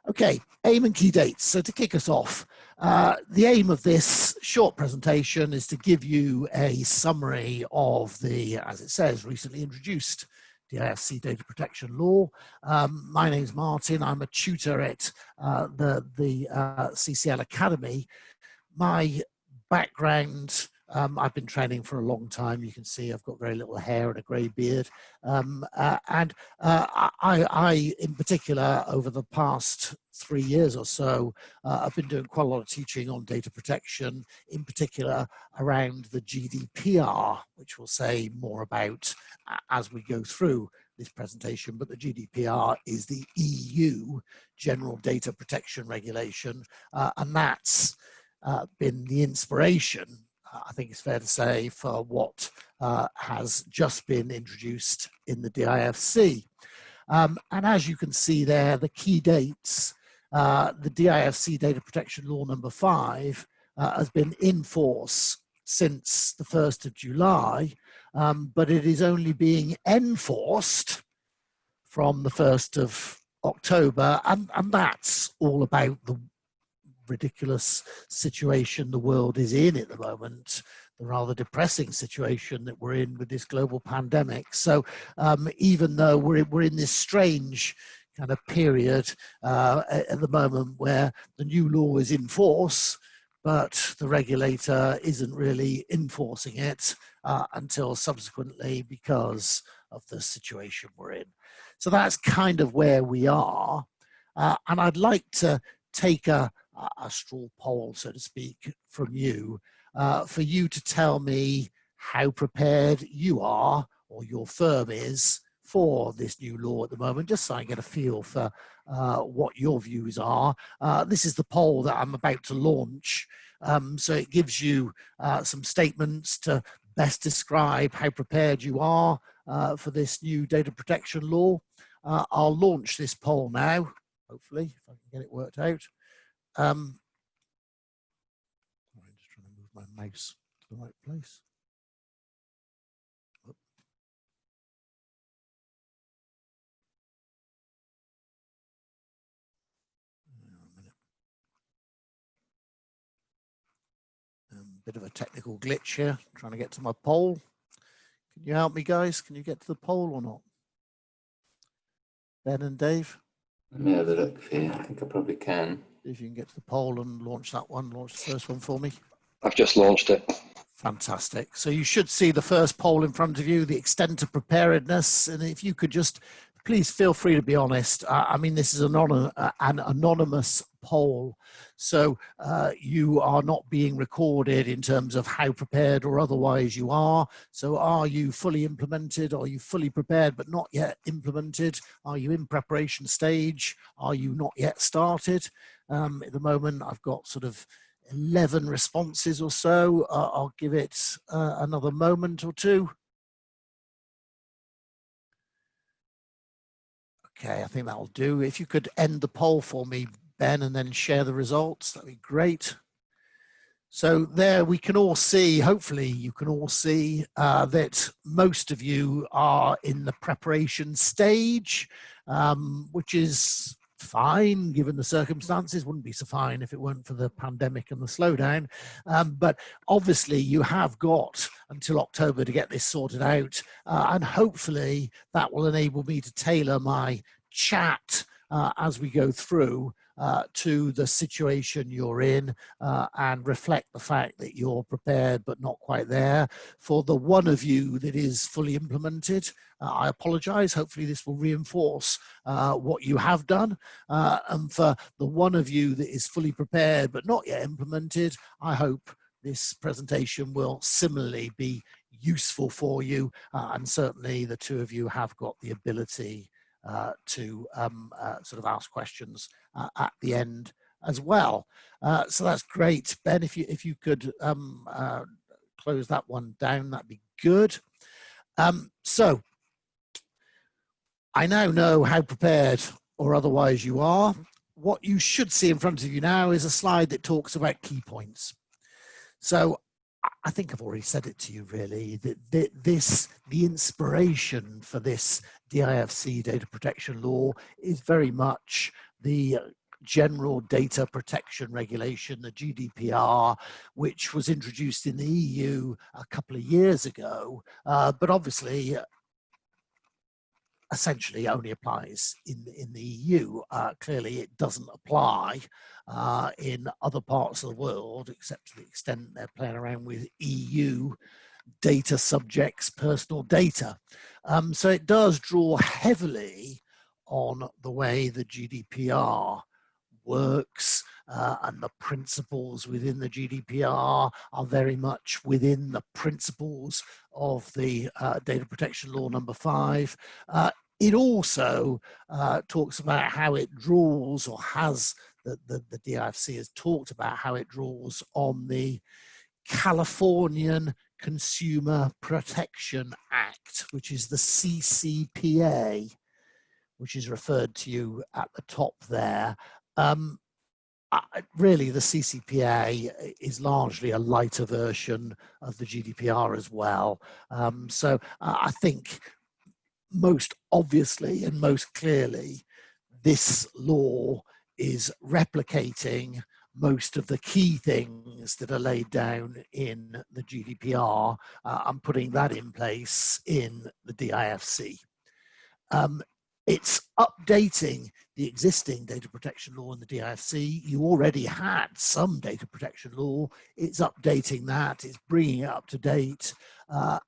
Okay, aim and key dates. So to kick us off, the aim of this short presentation is to give you a summary of the, as it says, recently introduced DIFC Data Protection Law. My name's Martin. I'm a tutor at the CCL Academy. My background, I've been training for a long time. You can see I've got very little hair and a grey beard. I, in particular, over the past 3 years or so, I've been doing quite a lot of teaching on data protection, in particular around the GDPR, which we'll say more about as we go through this presentation. But the GDPR is the EU General Data Protection Regulation, and that's been the inspiration, I think it's fair to say, for what has just been introduced in the DIFC. And as you can see there, the key dates, the DIFC Data Protection Law number 5 has been in force since the 1st of July, but it is only being enforced from the 1st of October, and that's all about the ridiculous situation the world is in at the moment, the rather depressing situation that we're in with this global pandemic. So even though we're in this strange kind of period at the moment where the new law is in force, but the regulator isn't really enforcing it until subsequently because of the situation we're in. So that's kind of where we are. And I'd like to take a straw poll, so to speak, from you, for you to tell me how prepared you are or your firm is for this new law at the moment, just so I get a feel for what your views are. This is the poll that I'm about to launch, so it gives you some statements to best describe how prepared you are for this new data protection law. I'll launch this poll now, hopefully, if I can get it worked out. I'm just trying to move my mouse to the right place. Oh. Bit of a technical glitch here, trying to get to my poll. Can you help me, guys? Can you get to the poll or not? Ben and Dave? Let me have a look here. I think I probably can. If you can get to the poll and launch that one, launch the first one for me. I've just launched it. Fantastic. So you should see the first poll in front of you, the extent of preparedness. And if you could just, please feel free to be honest. I mean, this is an anonymous poll. So you are not being recorded in terms of how prepared or otherwise you are. So are you fully implemented? Are you fully prepared but not yet implemented? Are you in preparation stage? Are you not yet started? At the moment, I've got sort of 11 responses or so. I'll give it another moment or two. Okay, I think that'll do. If you could end the poll for me, Ben, and then share the results, that'd be great. So there we can all see, hopefully you can all see that most of you are in the preparation stage, which is fine given the circumstances. Wouldn't be so fine if it weren't for the pandemic and the slowdown, but obviously you have got until October to get this sorted out, and hopefully that will enable me to tailor my chat as we go through to the situation you're in, and reflect the fact that you're prepared but not quite there. For the one of you that is fully implemented, I apologize. Hopefully this will reinforce what you have done. And for the one of you that is fully prepared but not yet implemented, I hope this presentation will similarly be useful for you. And certainly the two of you have got the ability to sort of ask questions at the end as well. So that's great. Ben, if you could close that one down, that'd be good. So I now know how prepared or otherwise you are. What you should see in front of you now is a slide that talks about key points. So I think I've already said it to you really, that the inspiration for this DIFC data protection law is very much the General Data Protection Regulation, the GDPR, which was introduced in the EU a couple of years ago, but obviously essentially only applies in the EU. Clearly it doesn't apply in other parts of the world, except to the extent they're playing around with EU data subjects, personal data. So it does draw heavily on the way the GDPR works, and the principles within the GDPR are very much within the principles of the Data Protection Law number 5. It also talks about how it draws, or has, the DIFC has talked about how it draws on the Californian Consumer Protection Act, which is the CCPA, which is referred to you at the top there. Really, the CCPA is largely a lighter version of the GDPR as well. So I think most obviously and most clearly, this law is replicating most of the key things that are laid down in the GDPR and putting that in place in the DIFC. It's updating the existing data protection law in the DIFC. You already had some data protection law. It's updating that. It's bringing it up to date.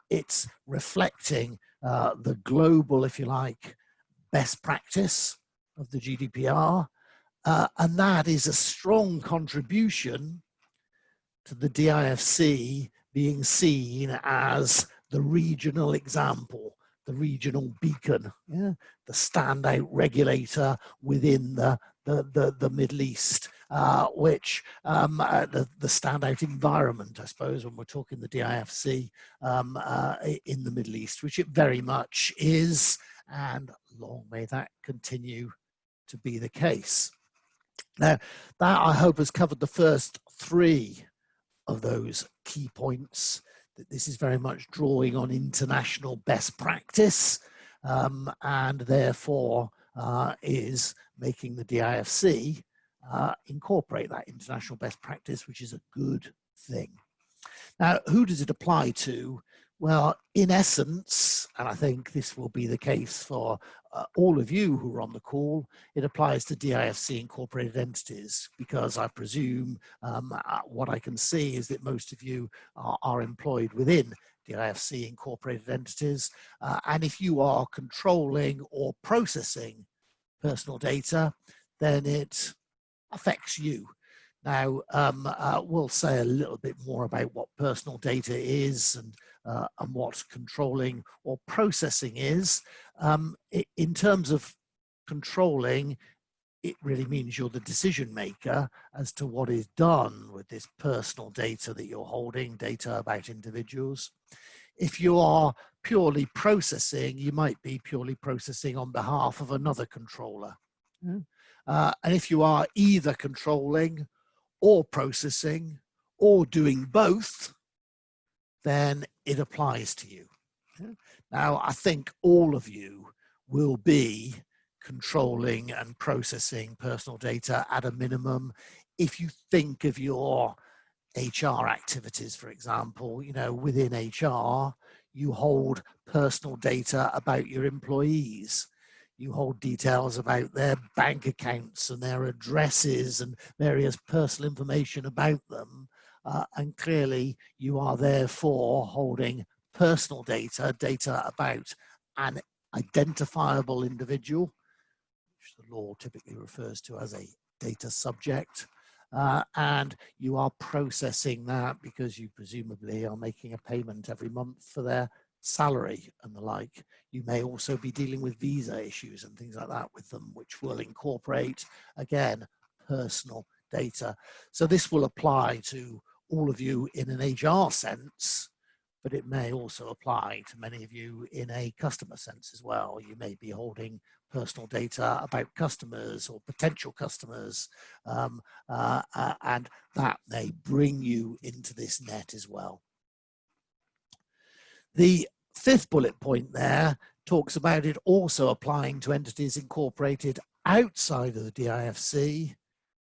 It's reflecting the global, if you like, best practice of the GDPR. And that is a strong contribution to the DIFC being seen as the regional example, the regional beacon, the standout regulator within the Middle East, which the standout environment, I suppose, when we're talking the DIFC in the Middle East, which it very much is, and long may that continue to be the case. Now, that I hope has covered the first 3 of those key points, that this is very much drawing on international best practice, and therefore is making the DIFC incorporate that international best practice, which is a good thing. Now, who does it apply to? Well, in essence, and I think this will be the case for all of you who are on the call, it applies to DIFC incorporated entities, because I presume what I can see is that most of you are employed within DIFC incorporated entities. And if you are controlling or processing personal data, then it affects you. Now, we'll say a little bit more about what personal data is and what controlling or processing is. In terms of controlling, it really means you're the decision maker as to what is done with this personal data that you're holding, data about individuals. If you are purely processing, you might be purely processing on behalf of another controller. And if you are either controlling or processing or doing both, then it applies to you. Now, I think all of you will be controlling and processing personal data at a minimum. If you think of your HR activities, for example, within HR, you hold personal data about your employees. You hold details about their bank accounts and their addresses and various personal information about them. And clearly you are therefore holding personal data, data about an identifiable individual, which the law typically refers to as a data subject. And you are processing that because you presumably are making a payment every month for their salary and the like. You may also be dealing with visa issues and things like that with them, which will incorporate, again, personal data. So this will apply to all of you in an HR sense, but it may also apply to many of you in a customer sense as well. You may be holding personal data about customers or potential customers, and that may bring you into this net as well. The 5th bullet point there talks about it also applying to entities incorporated outside of the DIFC.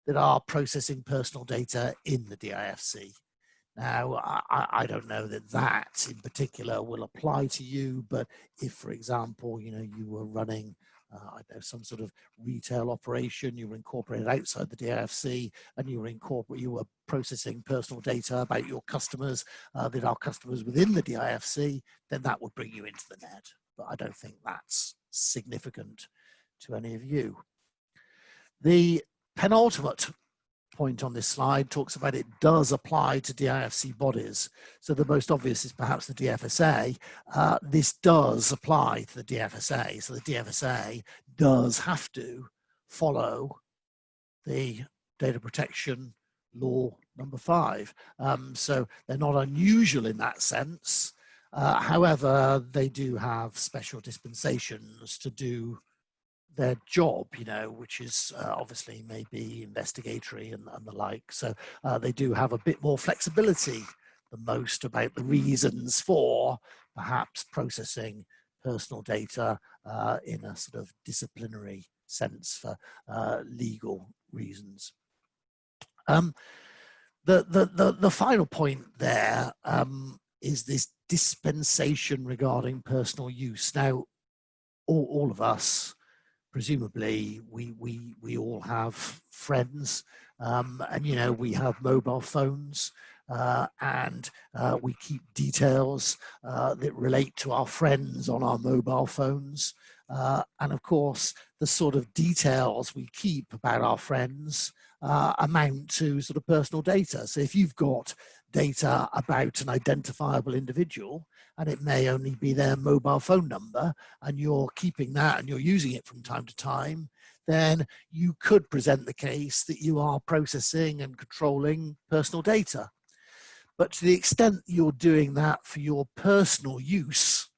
that are processing personal data in the DIFC. Now, I don't know that that in particular will apply to you, but if, for example, you were running, I don't know, some sort of retail operation, you were incorporated outside the DIFC, and you were processing personal data about your customers that are customers within the DIFC, then that would bring you into the net. But I don't think that's significant to any of you. The penultimate point on this slide talks about it does apply to DIFC bodies. So the most obvious is perhaps the DFSA. This does apply to the DFSA. So the DFSA does have to follow the Data Protection Law number 5. So they're not unusual in that sense. However, they do have special dispensations to do their job, which is obviously maybe investigatory and the like. So they do have a bit more flexibility than most about the reasons for perhaps processing personal data in a sort of disciplinary sense for legal reasons. The final point there is this dispensation regarding personal use. Now, all of us, presumably, we all have friends, and we have mobile phones, and we keep details that relate to our friends on our mobile phones, and of course the sort of details we keep about our friends amount to sort of personal data. So if you've got data about an identifiable individual, and it may only be their mobile phone number, and you're keeping that and you're using it from time to time, then you could present the case that you are processing and controlling personal data. But to the extent you're doing that for your personal use,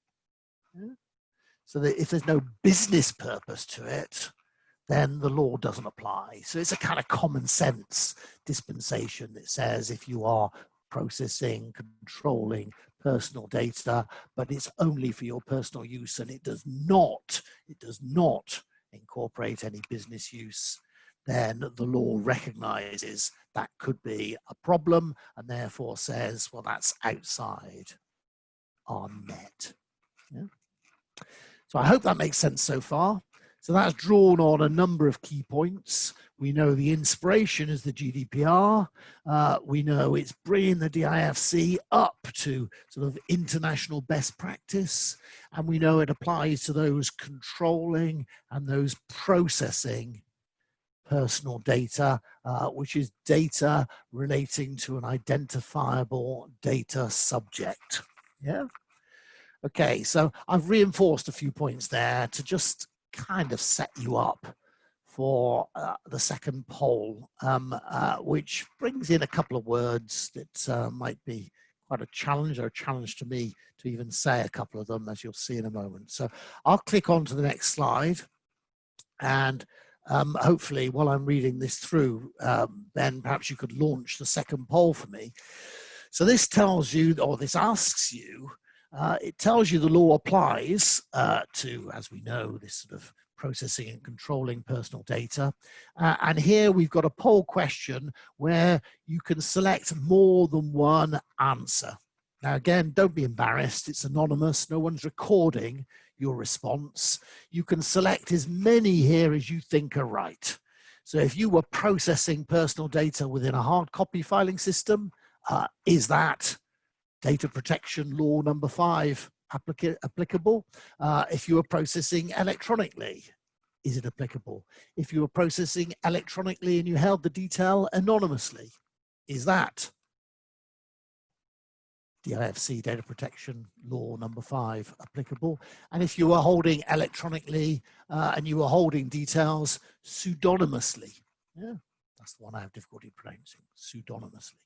so that if there's no business purpose to it, then the law doesn't apply. So it's a kind of common sense dispensation that says if you are processing, controlling personal data, but it's only for your personal use, and it does not incorporate any business use, then the law recognizes that could be a problem and therefore says, well, that's outside our net. Yeah? So I hope that makes sense so far. So that's drawn on a number of key points. We know the inspiration is the GDPR. We know it's bringing the DIFC up to sort of international best practice. And we know it applies to those controlling and those processing personal data, which is data relating to an identifiable data subject. Yeah. Okay, so I've reinforced a few points there to just kind of set you up for the second poll, which brings in a couple of words that might be quite a challenge, or a challenge to me to even say a couple of them, as you'll see in a moment. So I'll click on to the next slide, and hopefully while I'm reading this through, Ben, perhaps you could launch the second poll for me. So this tells you, or this asks you, it tells you the law applies to, as we know, this sort of processing and controlling personal data. And here we've got a poll question where you can select more than one answer. Now, again, don't be embarrassed. It's anonymous. No one's recording your response. You can select as many here as you think are right. So if you were processing personal data within a hard copy filing system, is that Data Protection Law number 5 applicable? If you were processing electronically, is it applicable? If you were processing electronically and you held the detail anonymously, is that DIFC Data Protection Law number 5 applicable? And if you were holding electronically and you were holding details pseudonymously, yeah, that's the one I have difficulty pronouncing, pseudonymously.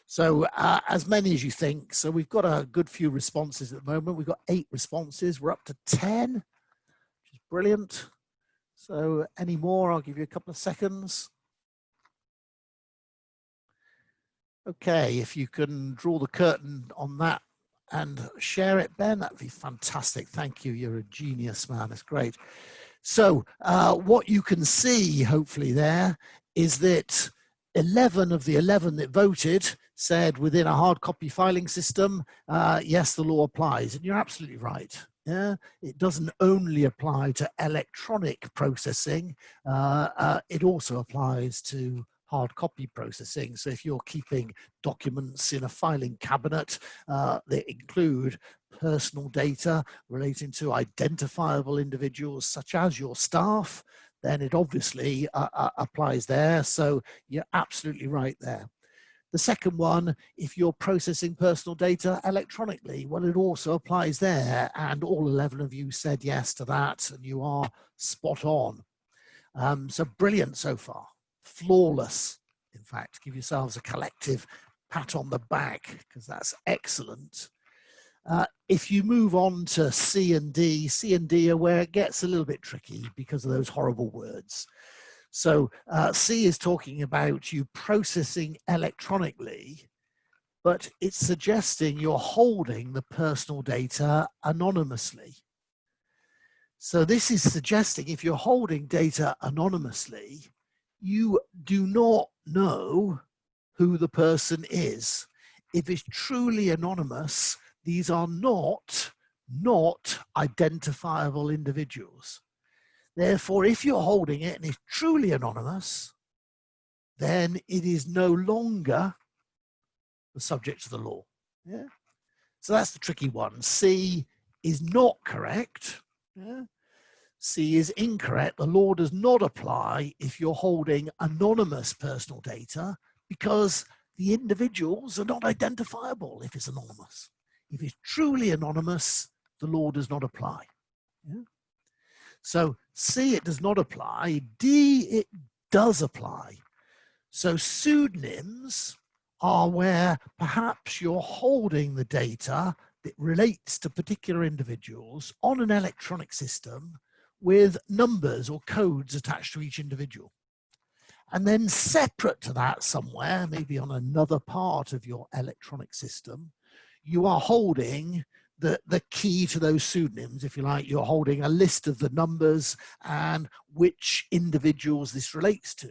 So as many as you think. So we've got a good few responses at the moment. We've got 8 responses. We're up to 10, which is brilliant. So any more, I'll give you a couple of seconds. Okay, if you can draw the curtain on that and share it, Ben, that'd be fantastic. Thank you. You're a genius, man. It's great. So what you can see, hopefully there, is that 11 of the 11 that voted said within a hard copy filing system, yes, the law applies. And you're absolutely right. Yeah, it doesn't only apply to electronic processing, it also applies to hard copy processing. So if you're keeping documents in a filing cabinet that include personal data relating to identifiable individuals such as your staff, then it obviously applies there. So you're absolutely right there. The second one, if you're processing personal data electronically, well, it also applies there. And all 11 of you said yes to that, and you are spot on. So brilliant so far, flawless. In fact, give yourselves a collective pat on the back, because that's excellent. If you move on to C and D are where it gets a little bit tricky because of those horrible words. So C is talking about you processing electronically, but it's suggesting you're holding the personal data anonymously. So this is suggesting if you're holding data anonymously, you do not know who the person is. If it's truly anonymous, these are not identifiable individuals. Therefore, if you're holding it and it's truly anonymous, then it is no longer the subject of the law. Yeah? So that's the tricky one. C is not correct. Yeah? C is incorrect. The law does not apply if you're holding anonymous personal data because the individuals are not identifiable if it's anonymous. If it's truly anonymous, the law does not apply. Yeah? So C, it does not apply. D, it does apply. So pseudonyms are where perhaps you're holding the data that relates to particular individuals on an electronic system with numbers or codes attached to each individual. And then separate to that somewhere, maybe on another part of your electronic system, you are holding the key to those pseudonyms, if you like. You're holding a list of the numbers and which individuals this relates to.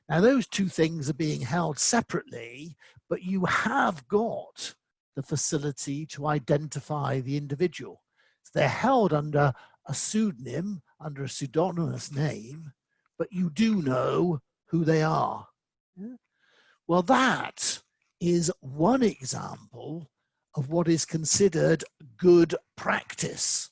Now, those two things are being held separately, but you have got the facility to identify the individual. So they're held under a pseudonym, under a pseudonymous name, but you do know who they are. Yeah? Well, that is one example of what is considered good practice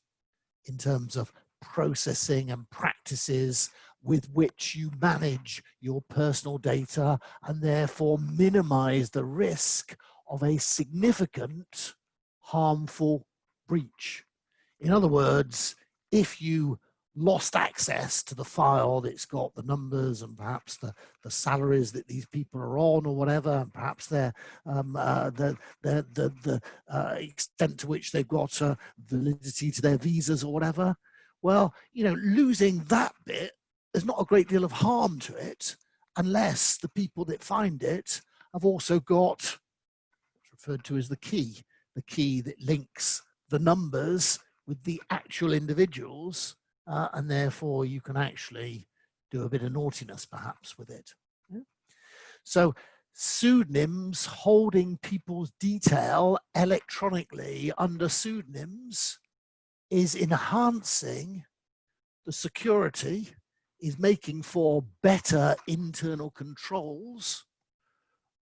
in terms of processing and practices with which you manage your personal data and therefore minimize the risk of a significant harmful breach. In other words, if you lost access to the file that's got the numbers and perhaps the salaries that these people are on or whatever, and perhaps the extent to which they've got validity to their visas or whatever, well, you know, losing that bit, there's not a great deal of harm to it unless the people that find it have also got what's referred to as the key that links the numbers with the actual individuals, and therefore you can actually do a bit of naughtiness perhaps with it. Yeah? So pseudonyms, holding people's detail electronically under pseudonyms, is enhancing the security, is making for better internal controls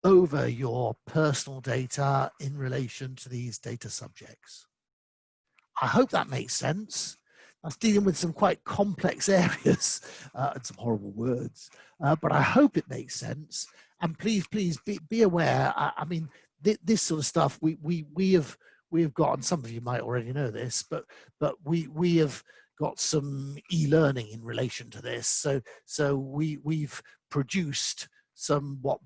over your personal data in relation to these data subjects. I hope that makes sense. I was dealing with some quite complex areas and some horrible words, but I hope it makes sense. And please be aware. I mean, this sort of stuff we have got, and some of you might already know this, but we have got some e-learning in relation to this. So we've produced some what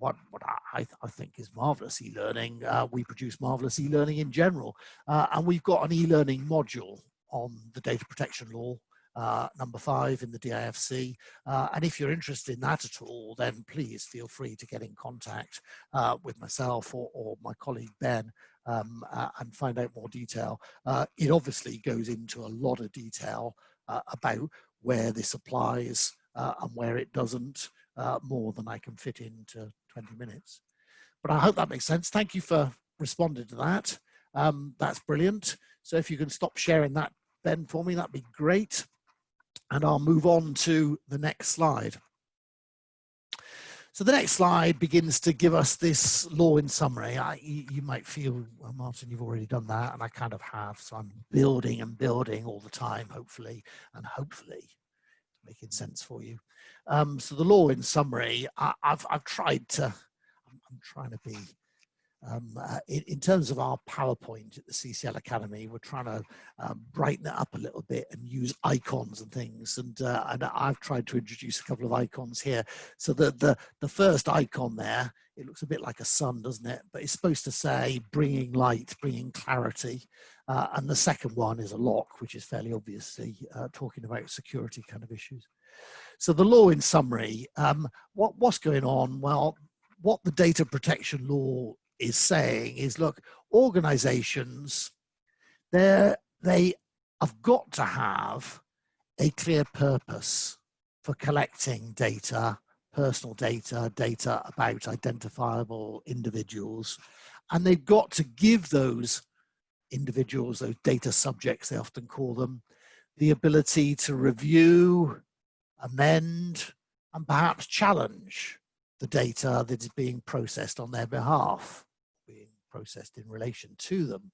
I think is marvelous e-learning. We produce marvelous e-learning in general, and we've got an e-learning module on the data protection law, number 5 in the DIFC. And if you're interested in that at all, then please feel free to get in contact with myself or my colleague Ben and find out more detail. It obviously goes into a lot of detail about where this applies and where it doesn't, more than I can fit into 20 minutes. But I hope that makes sense. Thank you for responding to that. That's brilliant. So if you can stop sharing that, Ben, for me, that'd be great. And I'll move on to the next slide. So the next slide begins to give us this law in summary. You might feel, well, Martin, you've already done that, and I kind of have. So I'm building and building all the time, hopefully, and hopefully making sense for you. So the law in summary, I've tried to, I'm trying to be, in terms of our PowerPoint at the CCL Academy, we're trying to brighten it up a little bit and use icons and things. And I've tried to introduce a couple of icons here. So the first icon there, it looks a bit like a sun, doesn't it? But it's supposed to say bringing light, bringing clarity. And the second one is a lock, which is fairly obviously talking about security kind of issues. So the law in summary, what's going on? Well, what the data protection law is saying is, look, organizations, they have got to have a clear purpose for collecting data, personal data, data about identifiable individuals, and they've got to give those individuals, those data subjects, they often call them, the ability to review, amend, and perhaps challenge the data that is being processed on their behalf, being processed in relation to them.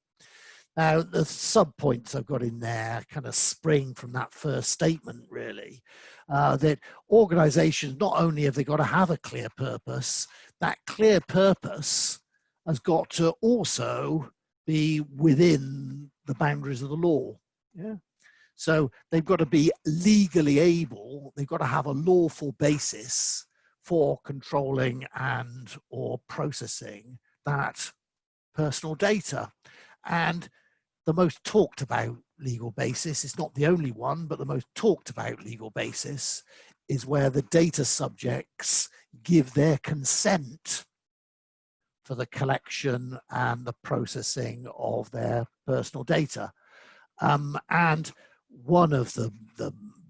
Now, the sub-points I've got in there kind of spring from that first statement, really, that organizations, not only have they got to have a clear purpose, that clear purpose has got to also be within the boundaries of the law. Yeah. So they've got to be legally able, they've got to have a lawful basis for controlling and or processing that personal data. And the most talked about legal basis, it's not the only one, but the most talked about legal basis is where the data subjects give their consent for the collection and the processing of their personal data. And one of the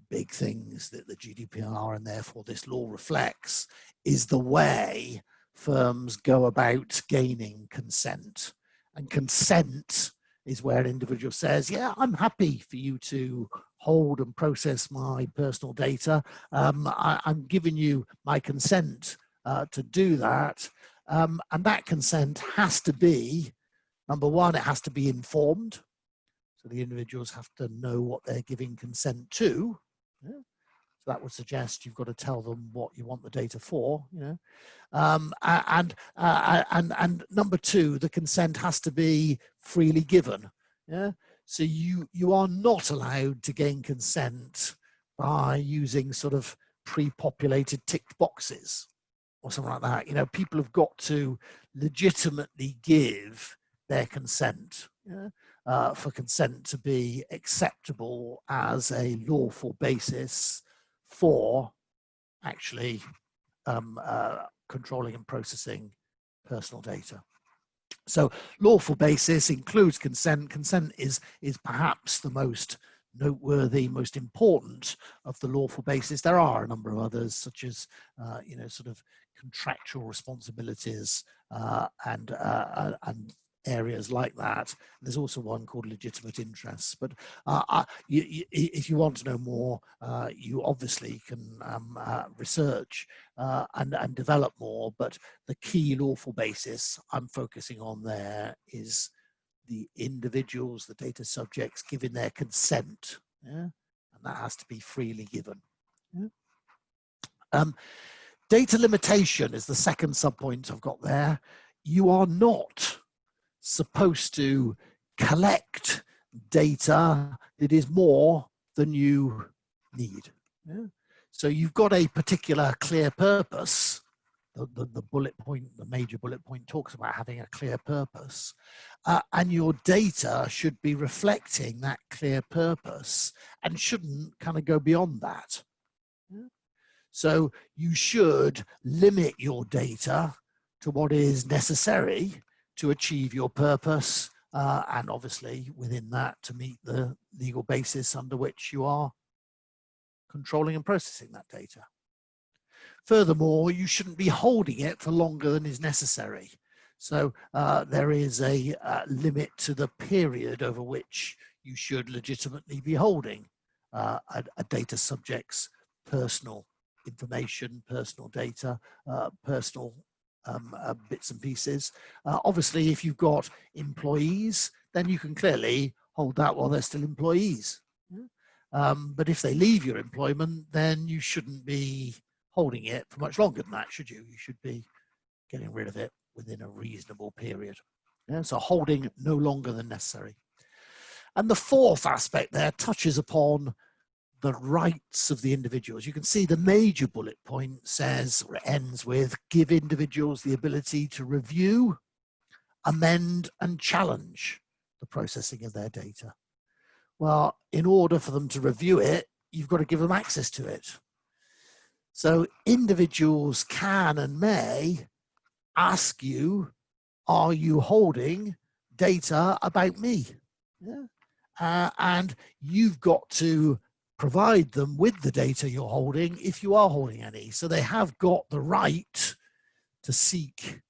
big things that the GDPR and therefore this law reflects is the way firms go about gaining consent. And consent is where an individual says, yeah, I'm happy for you to hold and process my personal data. I'm giving you my consent to do that. And that consent has to be, number one, it has to be informed. So the individuals have to know what they're giving consent to. Yeah. So that would suggest you've got to tell them what you want the data for. You know, and number two, the consent has to be freely given. Yeah. So you are not allowed to gain consent by using sort of pre-populated ticked boxes or something like that. You know, people have got to legitimately give their consent. Yeah. For consent to be acceptable as a lawful basis for actually controlling and processing personal data. So lawful basis includes consent. Consent is perhaps the most noteworthy, most important of the lawful basis. There are a number of others, such as you know, sort of contractual responsibilities and areas like that. There's also one called legitimate interests. But if you want to know more, you obviously can research and develop more. But the key lawful basis I'm focusing on there is the individuals, the data subjects, giving their consent. Yeah? And that has to be freely given. Yeah? Data limitation is the second subpoint I've got there. You are not supposed to collect data that is more than you need. Yeah? So you've got a particular clear purpose. The bullet point, the major bullet point talks about having a clear purpose. And your data should be reflecting that clear purpose and shouldn't kind of go beyond that. Yeah? So you should limit your data to what is necessary to achieve your purpose, and obviously within that to meet the legal basis under which you are controlling and processing that data. furthermore, you shouldn't be holding it for longer than is necessary. So there is a limit to the period over which you should legitimately be holding a data subject's personal information, personal data, personal bits and pieces. Obviously, if you've got employees, then you can clearly hold that while they're still employees. But if they leave your employment, then you shouldn't be holding it for much longer than that, should you? You should be getting rid of it within a reasonable period. So holding no longer than necessary. And the fourth aspect there touches upon the rights of the individuals. You can see the major bullet point says, or ends with, give individuals the ability to review, amend, and challenge the processing of their data. Well, in order for them to review it, you've got to give them access to it. So individuals can and may ask you, are you holding data about me? And you've got to provide them with the data you're holding if you are holding any. So they have got the right to seek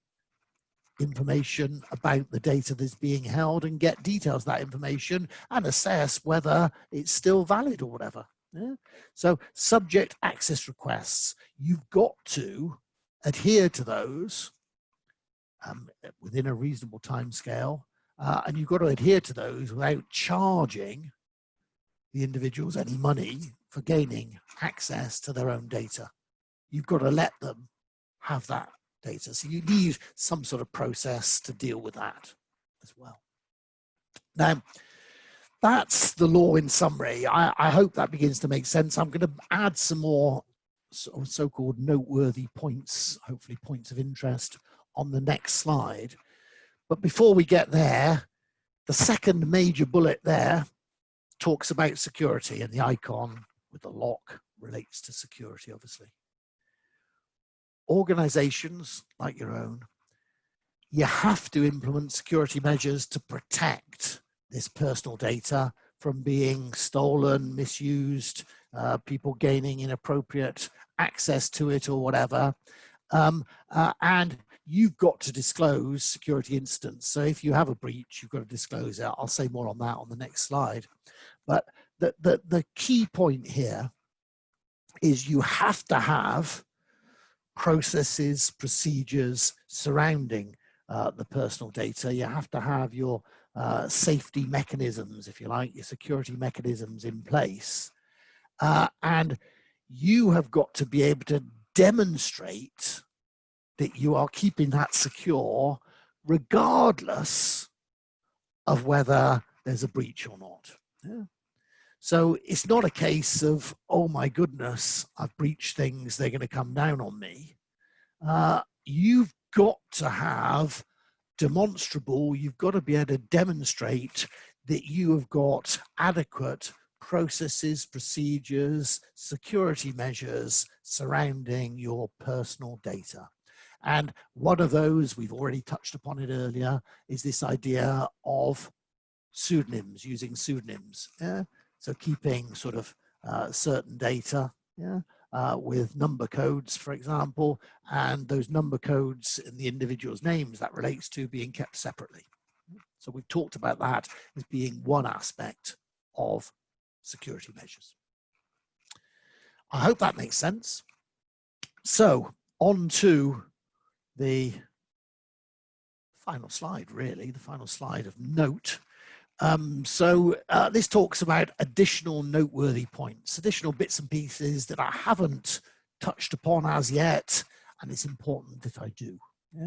information about the data that's being held and get details of that information and assess whether it's still valid or whatever. So subject access requests, you've got to adhere to those within a reasonable time scale, and you've got to adhere to those without charging the individuals any money for gaining access to their own data. You've got to let them have that data. So you need some sort of process to deal with that as well. Now, that's the law in summary. I hope that begins to make sense. I'm going to add some more so-called noteworthy points, hopefully points of interest, on the next slide. But before we get there, the second major bullet there talks about security, and the icon with the lock relates to security, obviously. Organizations like your own, you have to implement security measures to protect this personal data from being stolen, misused, people gaining inappropriate access to it or whatever. And you've got to disclose security incidents. So if you have a breach, you've got to disclose it. I'll say more on that on the next slide. But the key point here is you have to have processes, procedures surrounding the personal data. You have to have your safety mechanisms, if you like, your security mechanisms in place. And you have got to be able to demonstrate that you are keeping that secure regardless of whether there's a breach or not. So it's not a case of, oh my goodness, I've breached things, they're going to come down on me. You've got to have demonstrable, you've got to be able to demonstrate that you have got adequate processes, procedures, security measures surrounding your personal data. And one of those, we've already touched upon it earlier, is this idea of pseudonyms, using pseudonyms. So keeping sort of certain data with number codes, for example, and those number codes in the individual's names that relates to being kept separately. So we've talked about that as being one aspect of security measures. I hope that makes sense. So on to the final slide, really, the final slide of note. This talks about additional noteworthy points, additional bits and pieces that I haven't touched upon as yet, and it's important that I do,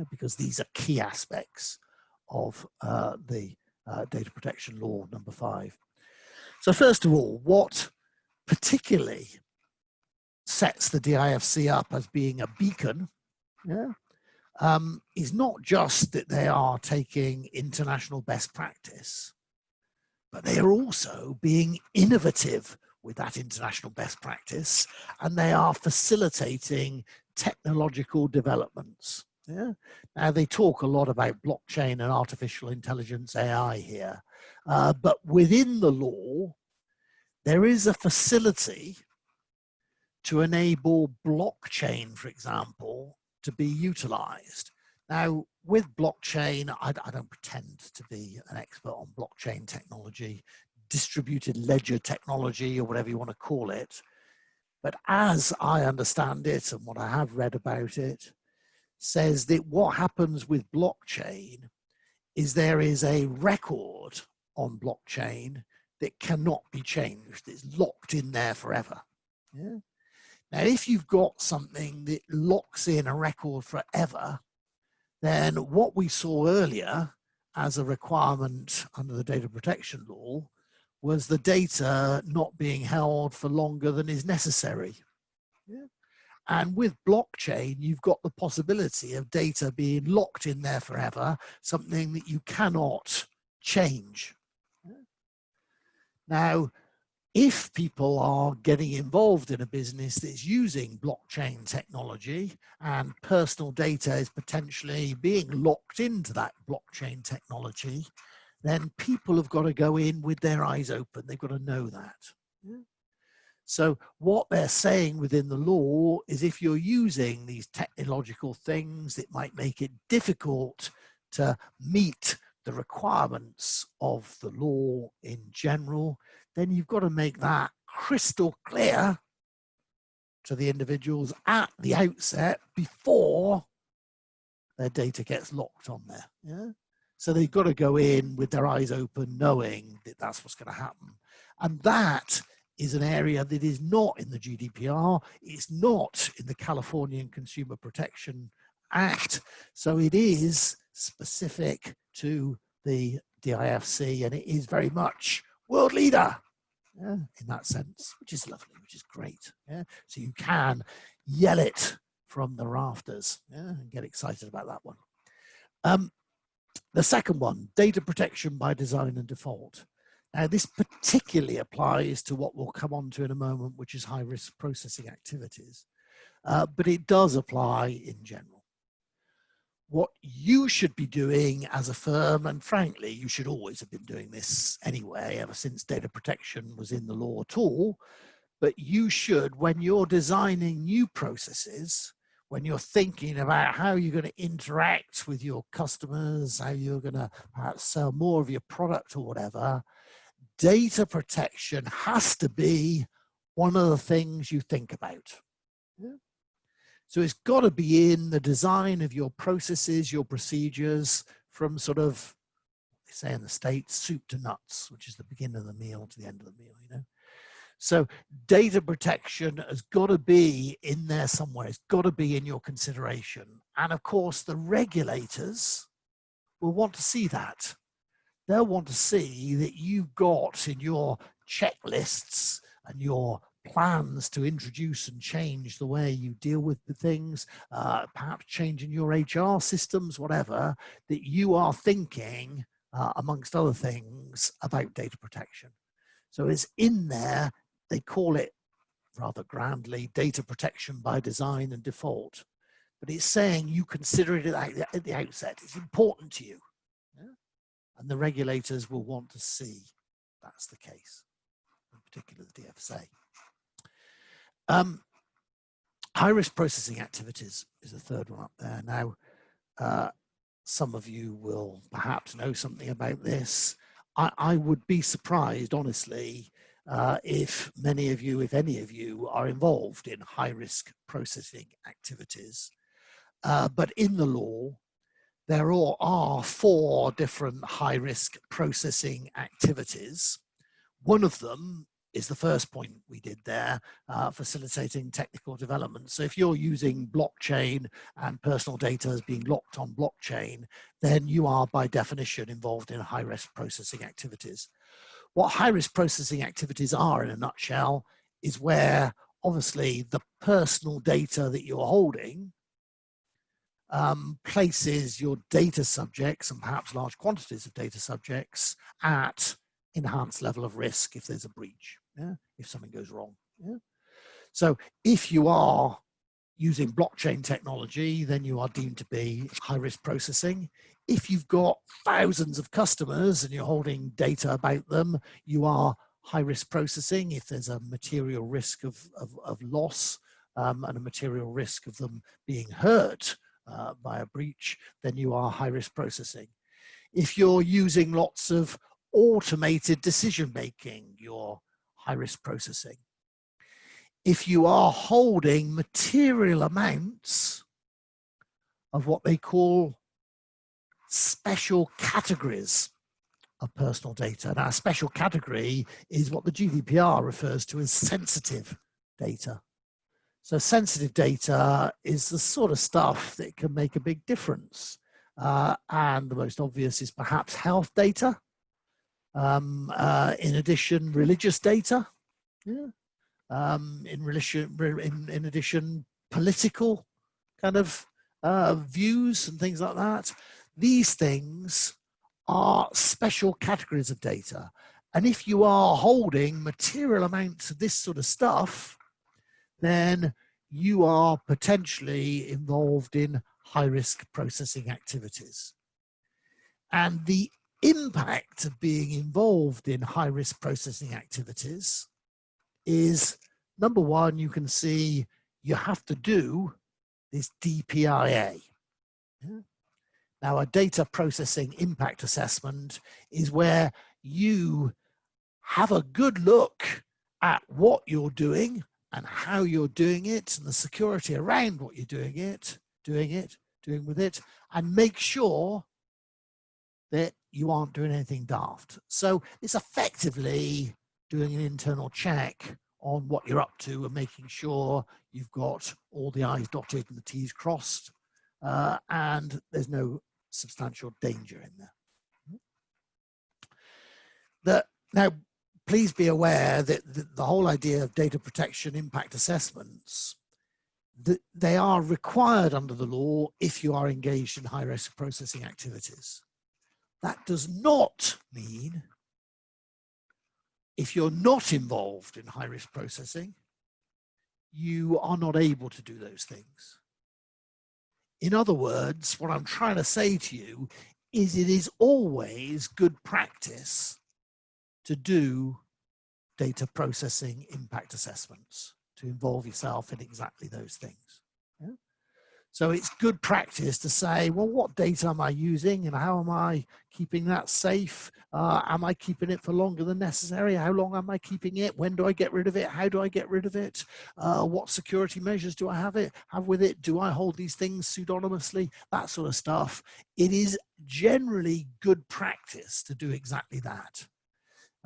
because these are key aspects of the Data Protection Law number 5. So first of all, what particularly sets the DIFC up as being a beacon is not just that they are taking international best practice, but they are also being innovative with that international best practice, and they are facilitating technological developments. Now they talk a lot about blockchain and artificial intelligence, AI here, but within the law, there is a facility to enable blockchain, for example, to be utilized. Now, with blockchain, I don't pretend to be an expert on blockchain technology, distributed ledger technology, or whatever you want to call it. But as I understand it, and what I have read about it, says that what happens with blockchain is there is a record on blockchain that cannot be changed. It's locked in there forever. Yeah? Now, if you've got something that locks in a record forever, then what we saw earlier as a requirement under the data protection law was the data not being held for longer than is necessary. Yeah? And with blockchain, you've got the possibility of data being locked in there forever, something that you cannot change. Now, if people are getting involved in a business that's using blockchain technology and personal data is potentially being locked into that blockchain technology, then people have got to go in with their eyes open. They've got to know that. Yeah. So what they're saying within the law is if you're using these technological things that might make it difficult to meet the requirements of the law in general, then you've got to make that crystal clear to the individuals at the outset before their data gets locked on there. Yeah? So they've got to go in with their eyes open, knowing that that's what's going to happen. And that is an area that is not in the GDPR. It's not in the Californian Consumer Protection Act. So it is specific to the DIFC, and it is very much world leader, yeah, in that sense, which is lovely, which is great. Yeah? So you can yell it from the rafters, yeah, and get excited about that one. The second one, data protection by design and default. Now, this particularly applies to what we'll come on to in a moment, which is high-risk processing activities, but it does apply in general. What you should be doing as a firm, and frankly, you should always have been doing this anyway, ever since data protection was in the law at all, but you should, when you're designing new processes, when you're thinking about how you're going to interact with your customers, how you're going to perhaps sell more of your product or whatever, data protection has to be one of the things you think about. Yeah? So it's got to be in the design of your processes, your procedures, from sort of, they say in the States, soup to nuts, which is the beginning of the meal to the end of the meal, you know. So data protection has got to be in there somewhere. It's got to be in your consideration. And of course, the regulators will want to see that. They'll want to see that you've got in your checklists and your plans to introduce and change the way you deal with the things, perhaps changing your HR systems, whatever, that you are thinking, amongst other things, about data protection. So it's in there. They call it rather grandly data protection by design and default, but it's saying you consider it at the outset. It's important to you. Yeah? And the regulators will want to see that's the case, in particular the DFSA. High-risk processing activities is the third one up there. Now, some of you will perhaps know something about this. I would be surprised, honestly, if many of you, if any of you, are involved in high-risk processing activities. But in the law, there are 4 different high-risk processing activities. One of them is the first point we did there, facilitating technical development. So if you're using blockchain and personal data is being locked on blockchain, then you are by definition involved in high-risk processing activities. What high-risk processing activities are in a nutshell is where obviously the personal data that you're holding places your data subjects and perhaps large quantities of data subjects at enhanced level of risk if there's a breach, yeah? If something goes wrong. Yeah? So if you are using blockchain technology, then you are deemed to be high-risk processing. If you've got thousands of customers and you're holding data about them, you are high risk processing, if there's a material risk of loss and a material risk of them being hurt by a breach, then you are high risk processing. If you're using lots of automated decision making, you're high risk processing. If you are holding material amounts of what they call special categories of personal data. Now, a special category is what the GDPR refers to as sensitive data. So sensitive data is the sort of stuff that can make a big difference. And the most obvious is perhaps health data. In addition, religious data. Yeah. In addition, political kind of views and things like that. These things are special categories of data. And if you are holding material amounts of this sort of stuff, then you are potentially involved in high-risk processing activities. And the impact of being involved in high-risk processing activities is, number one, you can see you have to do this DPIA. Yeah. Now, a data processing impact assessment is where you have a good look at what you're doing and how you're doing it and the security around what you're doing with it, and make sure that you aren't doing anything daft. So it's effectively doing an internal check on what you're up to and making sure you've got all the I's dotted and the T's crossed, and there's no substantial danger in there. Now, please be aware that the whole idea of data protection impact assessments, they are required under the law if you are engaged in high-risk processing activities. That does not mean if you're not involved in high-risk processing, you are not able to do those things. In other words, what I'm trying to say to you is it is always good practice to do data processing impact assessments, to involve yourself in exactly those things. Yeah? So it's good practice to say, well, what data am I using and how am I keeping that safe? Am I keeping it for longer than necessary? How long am I keeping it? When do I get rid of it? How do I get rid of it? What security measures do I have with it? Do I hold these things pseudonymously? That sort of stuff. It is generally good practice to do exactly that.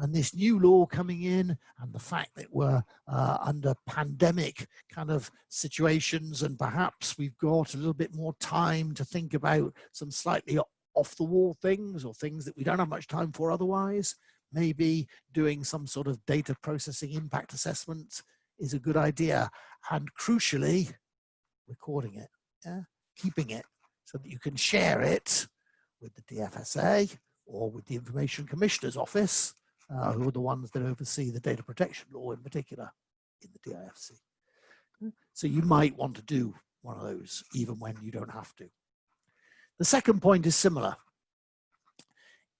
And this new law coming in and the fact that we're under pandemic kind of situations and perhaps we've got a little bit more time to think about some slightly off the wall things or things that we don't have much time for otherwise, maybe doing some sort of data processing impact assessment is a good idea. And crucially, recording it, yeah? Keeping it so that you can share it with the DFSA or with the Information Commissioner's Office, who are the ones that oversee the data protection law in particular in the DIFC. So you might want to do one of those even when you don't have to. The second point is similar.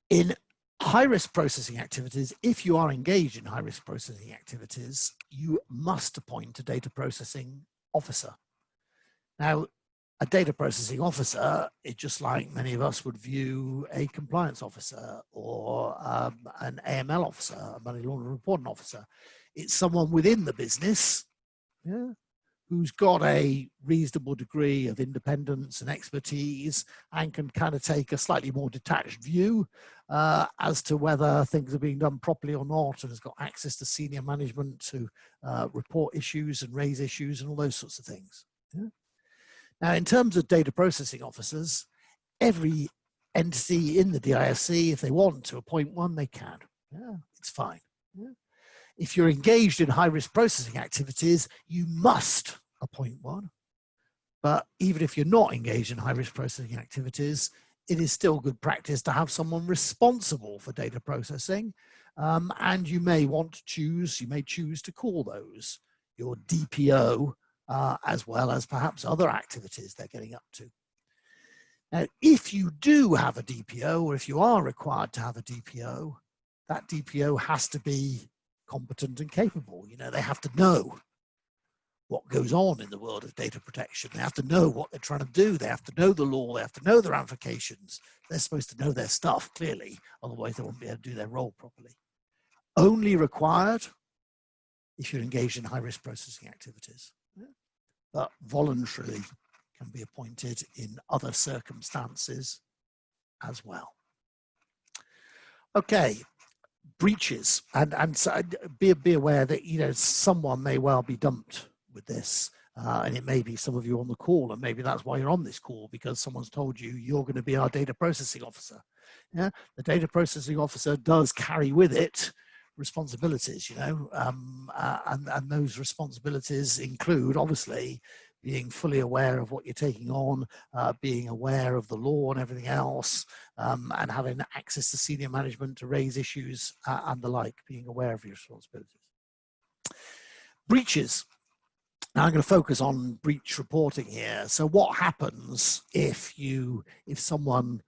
In high-risk processing activities, if you are engaged in high-risk processing activities, you must appoint a data processing officer. Now, a data processing officer is just like many of us would view a compliance officer or an AML officer, a money laundering reporting officer. It's someone within the business, yeah, who's got a reasonable degree of independence and expertise and can kind of take a slightly more detached view as to whether things are being done properly or not, and has got access to senior management to report issues and raise issues and all those sorts of things. Yeah? Now, in terms of data processing officers, every entity in the DIFC, if they want to appoint one, they can. Yeah, it's fine. Yeah. If you're engaged in high-risk processing activities, you must appoint one. But even if you're not engaged in high-risk processing activities, it is still good practice to have someone responsible for data processing. And you may want to choose, you may choose to call those your DPO, as well as perhaps other activities they're getting up to. Now, if you do have a DPO, or if you are required to have a DPO, that DPO has to be competent and capable. You know, they have to know what goes on in the world of data protection. They have to know what they're trying to do. They have to know the law. They have to know the ramifications. They're supposed to know their stuff, clearly. Otherwise, they won't be able to do their role properly. Only required if you're engaged in high-risk processing activities, but voluntarily can be appointed in other circumstances as well. Okay, breaches, and so be aware that, you know, someone may well be dumped with this, and it may be some of you on the call, and maybe that's why you're on this call, because someone's told you you're going to be our data processing officer. Yeah, the data processing officer does carry with it responsibilities, you know, and those responsibilities include, obviously, being fully aware of what you're taking on, being aware of the law and everything else, and having access to senior management to raise issues and the like, being aware of your responsibilities. Breaches. Now I'm going to focus on breach reporting here. So what happens if someone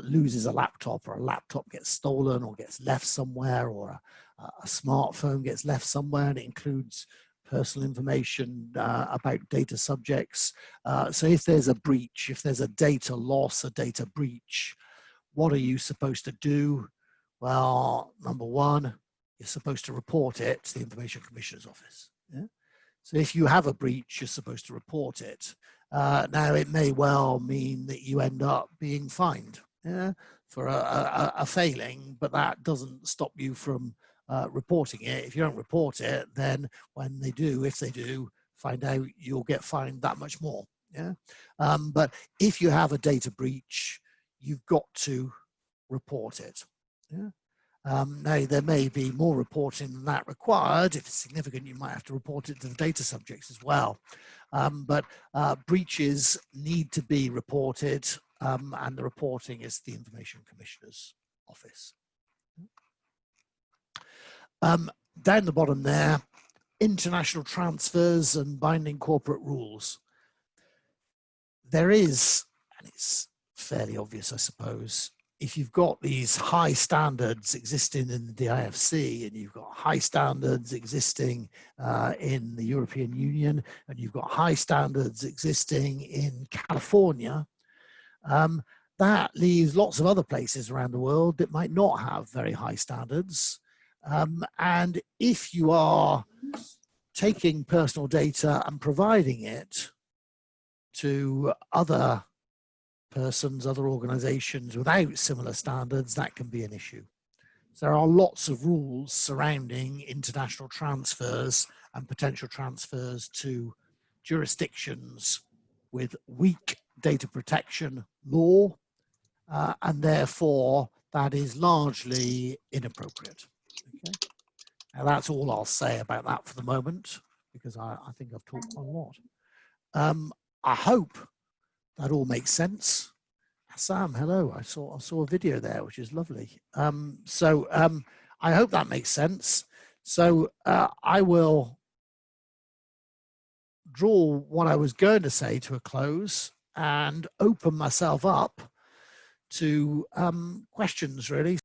loses a laptop, or a laptop gets stolen or gets left somewhere, or a smartphone gets left somewhere, and it includes personal information about data subjects. So if there's a breach, if there's a data loss, a data breach, what are you supposed to do? Well, number one, you're supposed to report it to the Information Commissioner's Office. Yeah? So if you have a breach, you're supposed to report it. Now, it may well mean that you end up being fined, yeah, for a failing, but that doesn't stop you from reporting it. If you don't report it, then when they do, if they do find out, you'll get fined that much more. Yeah. But if you have a data breach, you've got to report it. Yeah. Now, there may be more reporting than that required. If it's significant, you might have to report it to the data subjects as well. But breaches need to be reported, and the reporting is the Information Commissioner's Office. Down the bottom there, international transfers and binding corporate rules. There is, and it's fairly obvious, I suppose, if you've got these high standards existing in the DIFC, and you've got high standards existing in the European Union, and you've got high standards existing in California, that leaves lots of other places around the world that might not have very high standards. And if you are taking personal data and providing it to other persons, other organizations without similar standards, that can be an issue. So there are lots of rules surrounding international transfers and potential transfers to jurisdictions with weak data protection law, and therefore that is largely inappropriate. Okay. Now that's all I'll say about that for the moment, because I think I've talked quite a lot. I hope that all makes sense. Sam, hello. I saw a video there, which is lovely. I hope that makes sense. So I will draw what I was going to say to a close and open myself up to questions, really.